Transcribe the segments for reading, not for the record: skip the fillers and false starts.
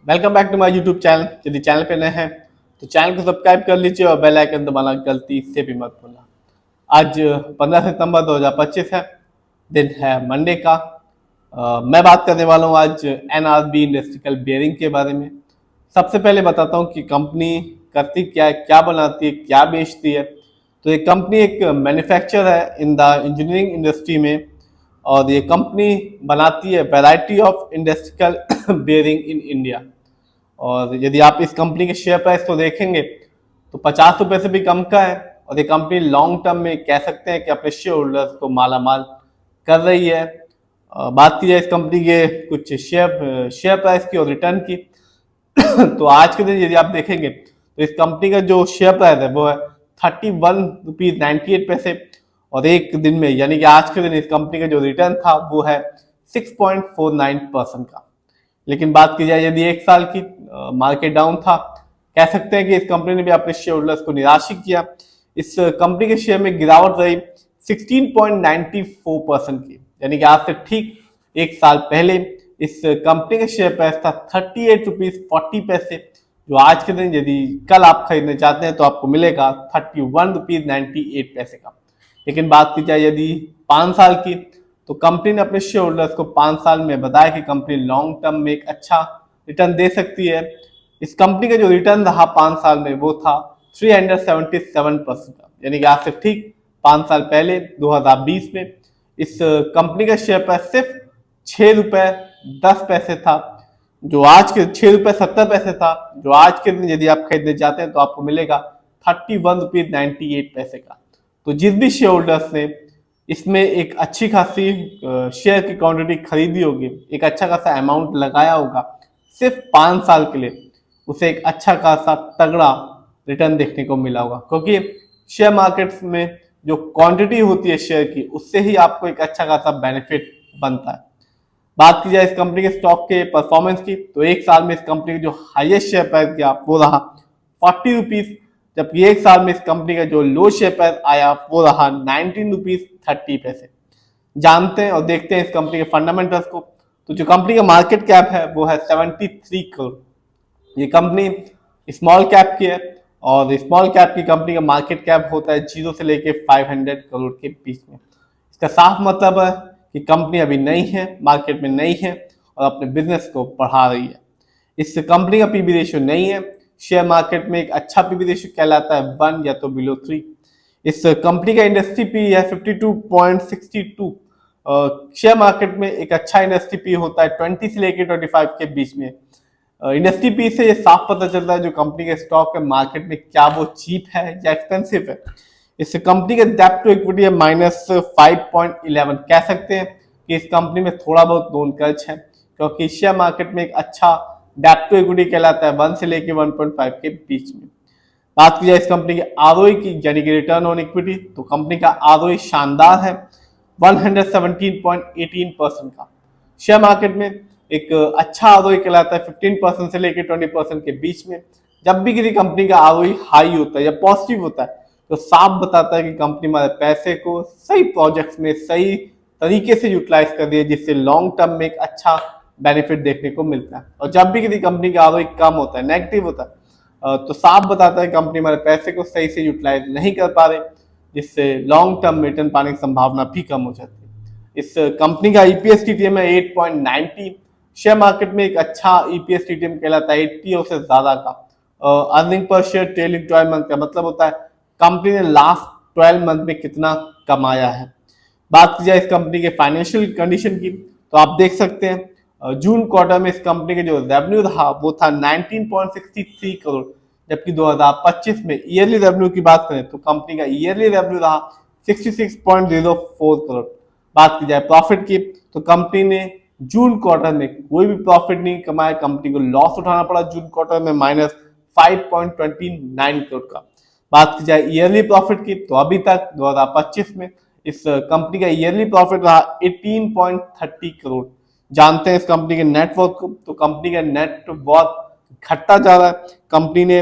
Welcome back to my YouTube channel. यदि channel पे नए हैं तो चैनल को सब्सक्राइब कर लीजिए और बेल आइकन दबाना गलती से भी मत भूलना। आज 15 सितंबर 2025 है, दिन है मंडे का। मैं बात करने वाला हूँ आज एनआरबी इंडस्ट्रियल बेयरिंग के बारे में। सबसे पहले बताता हूँ कि कंपनी करती क्या है, क्या बनाती है, क्या बेचती है। तो ये कंपनी एक मैन्युफैक्चरर है इन द इंजीनियरिंग इंडस्ट्री में, और ये कंपनी बनाती है variety of industrial bearing in India. और यदि आप इस कंपनी के शेयर प्राइस को देखेंगे तो 50 रुपये से भी कम का है, और ये कंपनी लॉन्ग टर्म में कह सकते हैं कि अपने शेयर होल्डर्स को माला माल कर रही है। बात की जाए इस कंपनी के कुछ शेयर प्राइस की और रिटर्न की तो आज के दिन यदि आप देखेंगे तो इस कंपनी का जो शेयर प्राइस है वो है 31 रुपीज 98 पैसे, और एक दिन में यानी कि आज के दिन इस कंपनी का जो रिटर्न था वो है 6.49% का। लेकिन बात की जाए यदि एक साल की, मार्केट डाउन था। कह सकते हैं कि इस कंपनी ने भी अपने शेयर होल्डर्स को निराशित किया। इस कंपनी के शेयर में गिरावट रही 16.94% की, यानी कि आज से ठीक एक साल पहले इस कंपनी का शेयर प्राइस था 38 रुपीज 40 पैसे, जो आज के दिन यदि कल आप खरीदने चाहते हैं तो आपको मिलेगा 31 रुपीज 98 पैसे का। लेकिन बात की जाए यदि 5 साल की, तो कंपनी ने अपने शेयर होल्डर्स को 5 साल में बताया कि कंपनी लॉन्ग टर्म में एक अच्छा रिटर्न दे सकती है। इस कंपनी का जो रिटर्न रहा 5 साल में वो था 377% का, यानी कि आज से ठीक 5 साल पहले 2020 में इस कंपनी का शेयर प्राइस सिर्फ 6 रुपए 10 पैसे था, जो आज के 6 रुपए 70 पैसे था, जो आज के दिन यदि आप खरीदने जाते हैं तो आपको मिलेगा 31 रुपीज 98 पैसे का। तो जिस भी शेयर होल्डर्स ने इसमें एक अच्छी खासी शेयर की क्वांटिटी खरीदी होगी, एक अच्छा खासा अमाउंट लगाया होगा सिर्फ 5 साल के लिए, उसे एक अच्छा खासा तगड़ा रिटर्न देखने को मिला होगा, क्योंकि शेयर मार्केट्स में जो क्वांटिटी होती है शेयर की उससे ही आपको एक अच्छा खासा बेनिफिट बनता है। बात की जाए इस कंपनी के स्टॉक के परफॉर्मेंस की, तो एक साल में इस कंपनी का जो हाईएस्ट शेयर प्राइस गया वो रहा 40 रुपीज, जबकि एक साल में इस कंपनी का जो लो शेयर प्राइस आया वो रहा 19 रुपीज 30 पैसे। जानते हैं और देखते हैं इस कंपनी के फंडामेंटल्स को। तो जो कंपनी का मार्केट कैप है वो है 73 करोड़। ये कंपनी स्मॉल कैप की है, और स्मॉल कैप की कंपनी का मार्केट कैप होता है 0 से लेके 500 करोड़ के बीच में। इसका साफ मतलब है कि कंपनी अभी नई है, मार्केट में नई है और अपने बिजनेस को बढ़ा रही है। इस कंपनी का पीबी रेशियो नहीं है। शेयर मार्केट में एक अच्छा पीबी रेशियो कहलाता है 1 या तो बिलो 3। इस कंपनी का इंडस्ट्री पी है 52.62। शेयर मार्केट में एक अच्छा इंडस्ट्री पी होता है 20 से लेकर 25 के बीच में। इंडस्ट्री पी से ये साफ पता चलता है जो कंपनी के स्टॉक है मार्केट में क्या वो चीप है या एक्सपेंसिव है। इस कंपनी का डेप्ट टू इक्विटी है -5.11। कह सकते हैं कि इस कंपनी में थोड़ा बहुत लोन कर्ज है, क्योंकि शेयर मार्केट में एक अच्छा डेप्ट टू इक्विटी कहलाता है 1 से लेकर 1.5 के बीच में। बात की जाए इस कंपनी के आरओई की, यानी कि रिटर्न ऑन इक्विटी, तो कंपनी का आरओई शानदार है 117.18% का। शेयर मार्केट में एक अच्छा आरओई कहलाता है 15% से लेकर 20% के बीच में। जब भी किसी कंपनी का आरओई हाई होता है या पॉजिटिव होता है तो साफ बताता है कि कंपनी हमारे पैसे को सही प्रोजेक्ट्स में सही तरीके से यूटिलाइज कर रही है, जिससे लॉन्ग टर्म में एक अच्छा बेनिफिट देखने को मिलता है। और जब भी किसी कंपनी का आरओई कम होता है, नेगेटिव होता है, तो साफ बताता है कंपनी हमारे पैसे को सही से यूटिलाइज नहीं कर पा रहे, जिससे लॉन्ग टर्म रिटर्न पाने की संभावना भी कम हो जाती है। इस कंपनी का ईपीएस टीटीएम है 8.90। शेयर मार्केट में एक अच्छा ईपीएस टीटीएम कहलाता है 80 और से ज्यादा का। Earning per share trailing 12 month का मतलब होता है कंपनी ने लास्ट 12 मंथ में कितना कमाया है। बात की जाए इस कंपनी के फाइनेंशियल कंडीशन की, तो आप देख सकते हैं जून क्वार्टर में इस कंपनी के जो रेवेन्यू रहा वो था 19.63 करोड़, जबकि 2025 में ईयरली रेवेन्यू की बात करें तो कंपनी का ईयरली रेवेन्यू रहा 66.04 करोड़। बात की जाए प्रॉफिट की, तो कंपनी ने जून क्वार्टर में कोई भी प्रॉफिट नहीं कमाया, कंपनी को लॉस उठाना पड़ा जून क्वार्टर में -5.29 करोड़ का। बात की जाए ईयरली प्रॉफिट की, तो अभी तक 2025 में इस कंपनी का ईयरली प्रॉफिट रहा 18.30 करोड़। जानते हैं इस कंपनी के नेटवर्थ को, तो कंपनी का नेटवर्थ घटता जा रहा है। कंपनी ने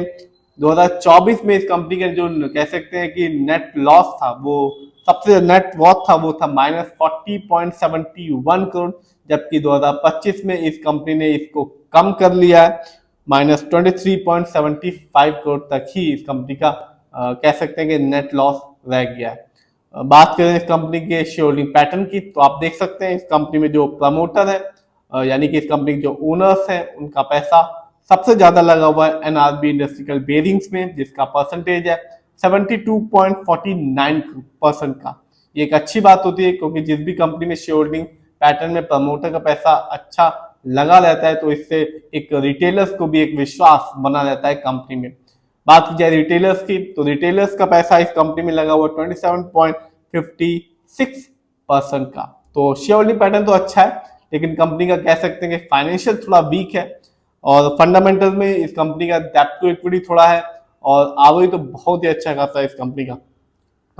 2024 में इस कंपनी का जो कह सकते हैं कि नेट लॉस था, वो सबसे नेट वॉथ था वो था -40.71 करोड़, जबकि 2025 में इस कंपनी ने इसको कम कर लिया है, -23.75 करोड़ तक ही इस कंपनी का कह सकते हैं कि नेट लॉस रह गया है। बात करें इस कंपनी के शेयर होल्डिंग पैटर्न की, तो आप देख सकते हैं इस कंपनी में जो प्रमोटर है यानी कि इस कंपनी के जो ओनर्स हैं उनका पैसा सबसे ज्यादा लगा हुआ है एनआरबी इंडस्ट्रियल बेयरिंग्स में, जिसका परसेंटेज है 72.49% का। ये एक अच्छी बात होती है क्योंकि जिस भी कंपनी में शेयर होल्डिंग पैटर्न में प्रमोटर का पैसा अच्छा लगा रहता है तो इससे एक रिटेलर्स को भी एक विश्वास बना रहता है कंपनी में। बात की जाए रिटेलर्स की, तो रिटेलर्स का पैसा इस कंपनी में लगा हुआ 27.56% का। तो शेयर होल्डिंग पैटर्न तो अच्छा है, लेकिन कंपनी का कह सकते हैं कि फाइनेंशियल थोड़ा वीक है और फंडामेंटल में इस कंपनी का डेब्ट टू इक्विटी थोड़ा है और आरओई तो बहुत ही अच्छा खासा है इस कंपनी का।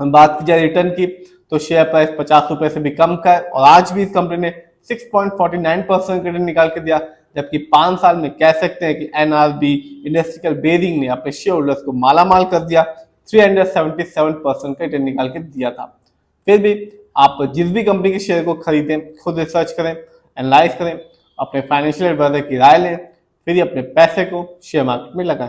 हम बात की जाए रिटर्न की, तो शेयर प्राइस 50 रुपए से भी कम का है और आज भी इस कंपनी ने 6.49% रिटर्न निकाल के दिया, जबकि 5 साल में कह सकते हैं कि एनआरबी इंडस्ट्रियल बेयरिंग ने अपने शेयर होल्डर्स को मालामाल कर दिया, 377% का रिटर्न निकाल के दिया था। फिर भी आप जिस भी कंपनी के शेयर को खरीदें खुद रिसर्च करें, एनालाइज करें, अपने फाइनेंशियल एडवाइजर की राय लें, फिर ही अपने पैसे को शेयर मार्केट में लगाएं।